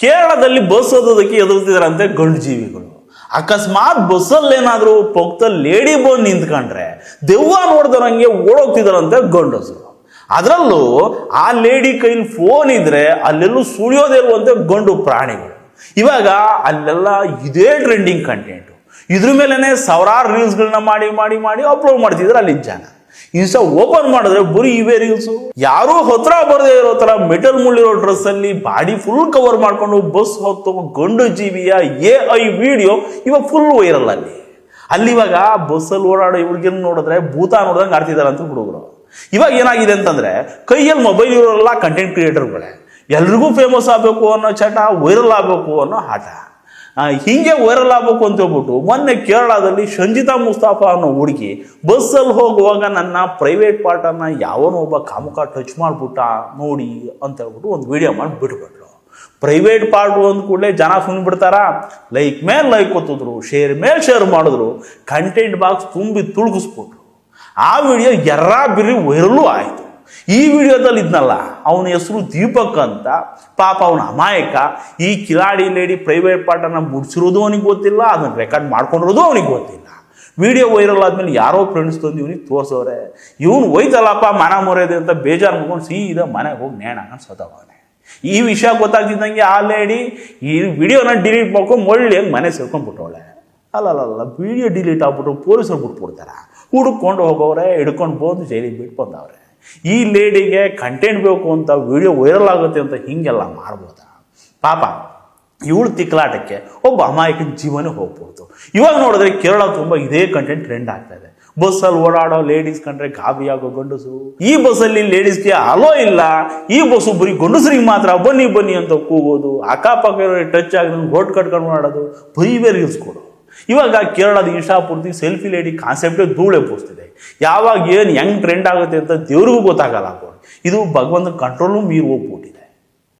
ಕೇರಳದಲ್ಲಿ ಬಸ್ ಓದೋದಕ್ಕೆ ಎದುರುತ್ತಿದ್ದಾರಂತೆ ಗಂಡು ಜೀವಿಗಳು. ಅಕಸ್ಮಾತ್ ಬಸ್ಸಲ್ಲಿ ಏನಾದರೂ ಪಕ್ಕದಲ್ಲಿ ಲೇಡಿ ಬಂದು ನಿಂತ್ಕೊಂಡ್ರೆ ದೆವ್ವ ನೋಡ್ದರಂಗೆ ಓಡೋಗ್ತಿದಾರಂತೆ ಗಂಡಸರು. ಅದರಲ್ಲೂ ಆ ಲೇಡಿ ಕೈಲಿ ಫೋನ್ ಇದ್ರೆ ಅಲ್ಲೆಲ್ಲೂ ಸುಳಿಯೋದೇ ಇರುವಂತೆ ಗಂಡು ಪ್ರಾಣಿಗಳು. ಇವಾಗ ಅಲ್ಲೆಲ್ಲ ಇದೇ ಟ್ರೆಂಡಿಂಗ್ ಕಂಟೆಂಟು. ಇದ್ರ ಮೇಲೆನೆ ಸಾವಿರಾರು ರೀಲ್ಸ್ಗಳನ್ನ ಮಾಡಿ ಮಾಡಿ ಮಾಡಿ ಅಪ್ಲೋಡ್ ಮಾಡ್ತಿದ್ರು ಅಲ್ಲಿ ಜನ. ಇನ್ಸ್ಟಾ ಓಪನ್ ಮಾಡಿದ್ರೆ ಬರೀ ಇವೇ ರೀಲ್ಸು. ಯಾರೂ ಹತ್ರ ಬರದೇ ಇರೋ ತರ ಮೆಟಲ್ ಮುಳ್ಳಿರೋ ಡ್ರೆಸ್ ಅಲ್ಲಿ ಬಾಡಿ ಫುಲ್ ಕವರ್ ಮಾಡ್ಕೊಂಡು ಬಸ್ ಹೊತ್ತು ಗಂಡು ಜೀವಿಯ AI ವಿಡಿಯೋ ಇವಾಗ ಫುಲ್ ವೈರಲ್ ಅಲ್ಲಿ ಇವಾಗ ಬಸ್ಸಲ್ಲಿ ಓಡಾಡೋ ಹುಡುಗಿನ ನೋಡಿದ್ರೆ ಭೂತ ನೋಡಿದಂಗೆ ಆಡ್ತಿದಾರೆ ಅಂತ ಹುಡುಗರು. ಇವಾಗ ಏನಾಗಿದೆ ಅಂತಂದ್ರೆ ಕೈಯಲ್ಲಿ ಮೊಬೈಲ್ ಇರೋರೆಲ್ಲ ಕಂಟೆಂಟ್ ಕ್ರಿಯೇಟರ್ಗಳೇ. ಎಲ್ರಿಗೂ ಫೇಮಸ್ ಆಗಬೇಕು ಅನ್ನೋ ಚಟ, ವೈರಲ್ ಆಗಬೇಕು ಅನ್ನೋ ಆಟ. ಹಿಂಗೆ ವೈರಲ್ ಆಗಬೇಕು ಅಂತ ಹೇಳ್ಬಿಟ್ಟು ಮೊನ್ನೆ ಕೇರಳದಲ್ಲಿ ಸಂಜಿತಾ ಮುಸ್ತಾಫಾ ಅನ್ನೋ ಹುಡುಗಿ ಬಸ್ಸಲ್ಲಿ ಹೋಗುವಾಗ ನನ್ನ ಪ್ರೈವೇಟ್ ಪಾರ್ಟನ್ನ ಯಾವನೋ ಒಬ್ಬ ಕಾಮುಕ ಟಚ್ ಮಾಡ್ಬಿಟ್ಟ ನೋಡಿ ಅಂತ ಹೇಳ್ಬಿಟ್ಟು ಒಂದು ವಿಡಿಯೋ ಮಾಡಿ ಬಿಟ್ಬಿಟ್ರು. ಪ್ರೈವೇಟ್ ಪಾರ್ಟ್ ಅಂದ ಕೂಡಲೇ ಜನ ಸುಮ್ಮನೆ ಬಿಡ್ತಾರ? ಲೈಕ್ ಮೇಲೆ ಲೈಕ್ ಕೊತ್ತಿದ್ರು, ಶೇರ್ ಮೇಲೆ ಶೇರ್ ಮಾಡಿದ್ರು, ಕಂಟೆಂಟ್ ಬಾಕ್ಸ್ ತುಂಬಿ ತುಳುಗಿಸ್ಬಿಟ್ರು. ಆ ವಿಡಿಯೋ ಬಿರಿ ವೈರಲ್ಲೂ ಆಯಿತು. ಈ ವಿಡಿಯೋದಲ್ಲಿ ಇದ್ನಲ್ಲ, ಅವನ ಹೆಸರು ದೀಪಕ್ ಅಂತ. ಪಾಪ ಅವನ ಅಮಾಯಕ. ಈ ಕಿಲಾಡಿ ಲೇಡಿ ಪ್ರೈವೇಟ್ ಪಾರ್ಟನ್ನು ಮುಡ್ಸಿರೋದು ಅವನಿಗೆ ಗೊತ್ತಿಲ್ಲ, ಅದನ್ನ ರೆಕಾರ್ಡ್ ಮಾಡ್ಕೊಂಡಿರೋದು ಅವನಿಗೆ ಗೊತ್ತಿಲ್ಲ. ವಿಡಿಯೋ ವೈರಲ್ ಆದ್ಮೇಲೆ ಯಾರೋ ಫ್ರೆಂಡ್ಸ್ ತಂದು ಇವನಿಗೆ ತೋರಿಸೋರೆ. ಇವನು ಹೋಯ್ತಲ್ಲಪ್ಪ ಮನ ಮೊರೆದೆ ಅಂತ ಬೇಜಾರು ಮಾಡ್ಕೊಂಡು ಸೀದಾ ಮನೆಗೆ ಹೋಗಿ ನೇಣ ಸತ್ತವನೆ. ಈ ವಿಷಯ ಗೊತ್ತಾಗ್ತಿದ್ದಂಗೆ ಆ ಲೇಡಿ ಈ ವಿಡಿಯೋನ ಡಿಲೀಟ್ ಮಾಡ್ಕೊಂಡು ಒಳ್ಳೆಯಾಗಿ ಮನೆ ಸೇರ್ಕೊಂಡ್ಬಿಟ್ಟವಳೆ. ಅಲ್ಲ ವಿಡಿಯೋ ಡಿಲೀಟ್ ಆಗ್ಬಿಟ್ಟು ಪೊಲೀಸರು ಬಿಟ್ಬಿಡ್ತಾರ. ಹುಡುಕೊಂಡು ಹೋಗೋರೆ, ಹಿಡ್ಕೊಂಡು ಬಂದು ಜೈಲಿಗೆ ಬಿಟ್ಟು ಬಂದವ್ರೆ. ಈ ಲೇಡಿಗೆ ಕಂಟೆಂಟ್ ಬೇಕು ಅಂತ ವಿಡಿಯೋ ವೈರಲ್ ಆಗುತ್ತೆ ಅಂತ ಹಿಂಗೆಲ್ಲ ಮಾಡ್ಬೋದಾ? ಪಾಪ ಇವಳು ತಿಕ್ಕಲಾಟಕ್ಕೆ ಒಬ್ಬ ಅಮಾಯಕನ ಜೀವನ ಹೋಗ್ಬೋದು. ಇವಾಗ ನೋಡಿದ್ರೆ ಕೇರಳ ತುಂಬ ಇದೇ ಕಂಟೆಂಟ್ ಟ್ರೆಂಡ್ ಆಗ್ತಾ ಇದೆ. ಬಸ್ಸಲ್ಲಿ ಓಡಾಡೋ ಲೇಡೀಸ್ ಕಂಡ್ರೆ ಗಾಬರಿಯಾಗೋ ಗಂಡಸರು. ಈ ಬಸ್ಸಲ್ಲಿ ಲೇಡೀಸ್ಗೆ ಅಲೋ ಇಲ್ಲ, ಈ ಬಸ್ಸು ಬರೀ ಗಂಡಸರಿಗೆ ಮಾತ್ರ ಬನ್ನಿ ಬನ್ನಿ ಅಂತ ಕೂಗೋದು, ಅಕ್ಕಪಕ್ಕ ಟಚ್ ಆಗಿ ರೋಡ್ ಕಟ್ಕೊಂಡು ಮಾಡೋದು, ಬರೀ ರೀಲ್ಸ್ ಕೊಡು. ಇವಾಗ ಕೇರಳದ ಇನ್ಸ್ಟಾಪೂರ್ತಿ ಸೆಲ್ಫಿ ಲೇಡಿ ಕಾನ್ಸೆಪ್ಟೇ ಧೂಳೆ ಪೋಸ್ತಿದೆ. ಯಾವಾಗ ಏನು ಹೆಂಗ್ ಟ್ರೆಂಡ್ ಆಗುತ್ತೆ ಅಂತ ದೇವ್ರಿಗೂ ಗೊತ್ತಾಗಲ್ಲ. ಇದು ಭಗವಂತನ ಕಂಟ್ರೋಲು ಮೀರಿ ಹೋಗ್ಬಿಟ್ಟಿದೆ.